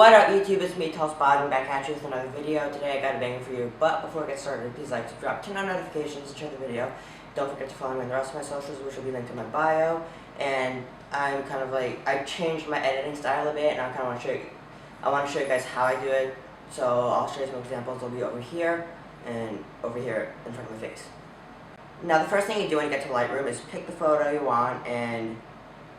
What up YouTube, it's me, Tallspot, and back at you with another video. Today I got a banger for you, but before we get started, please like, subscribe, turn on notifications, and share the video. Don't forget to follow me on the rest of my socials, which will be linked in my bio. And I'm kind of like, I changed my editing style a bit, and I kind of want to show you, you guys how I do it. So I'll show you some examples. They'll be over here, and over here in front of my face. Now the first thing you do when you get to Lightroom is pick the photo you want, and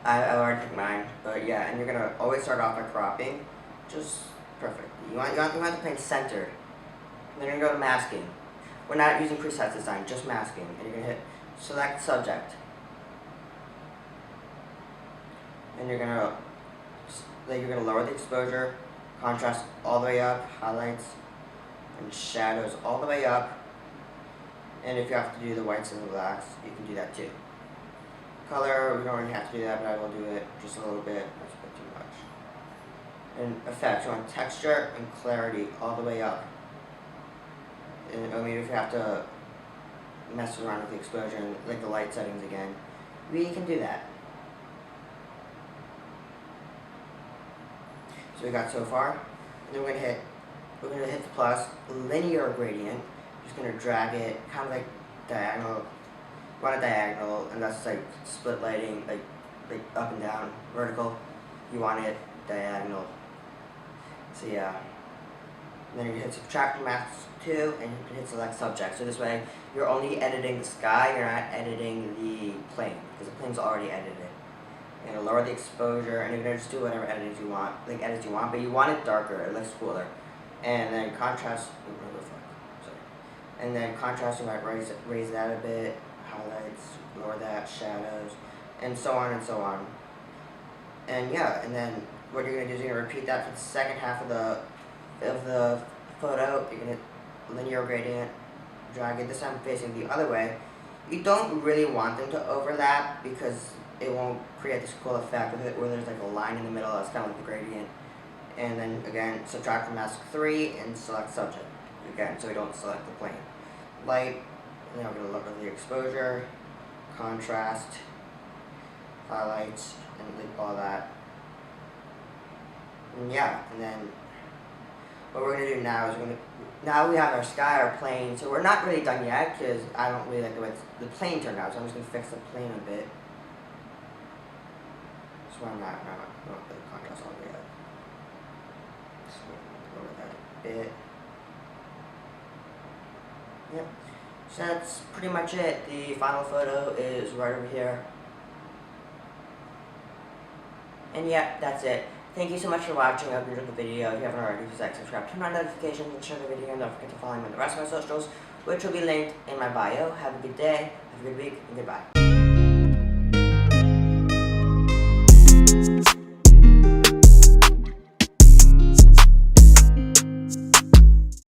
I already picked mine, but yeah, and you're going to always start off by cropping. Just perfect. You want the plane centered. And then you're going to go to masking. We're not using presets this time, just masking. And you're going to hit select subject. And you're going to lower the exposure, contrast all the way up, highlights, and shadows all the way up. And if you have to do the whites and the blacks, you can do that too. Color, we don't really have to do that, but I will do it just a little bit. That's a bit too much. And effects, you want texture and clarity all the way up. And I mean, if you have to mess around with the exposure and like the light settings again, we can do that. So we got so far, and then we're gonna hit the plus linear gradient. Just gonna drag it kind of like diagonal. You want a diagonal, and that's like split lighting, like up and down, vertical. You want it diagonal. So yeah. And then you can hit subtract from mask 2, and you can hit select subject. So this way, you're only editing the sky, you're not editing the plane, because the plane's already edited. You're gonna lower the exposure, and you're gonna just do whatever edits you want, but you want it darker, it looks cooler. And then contrast, and then contrast, you might raise that a bit, highlights, lower that, shadows, and so on and so on. And yeah, and then what you're gonna do is you're gonna repeat that for the second half of the photo. You're gonna hit linear gradient, drag it, this time facing the other way. You don't really want them to overlap because it won't create this cool effect with it where there's like a line in the middle that's kind of like the gradient. And then again, subtract from mask 3 and select subject again, so we don't select the plane. Light, and then we're gonna lower the exposure, contrast, highlights, and like all that. And yeah, and then what we're gonna do now is now we have our sky, our plane. So we're not really done yet because I don't really like the way the plane turned out. So I'm just gonna fix the plane a bit. So I'm not the contrast all the way up. Just lower that a bit. Yep. So that's pretty much it. The final photo is right over here. And yeah, that's it. Thank you so much for watching. I hope you enjoyed the video. If you haven't already, please like, subscribe, turn on notifications, and share the video. And don't forget to follow me on the rest of my socials, which will be linked in my bio. Have a good day, have a good week, and goodbye.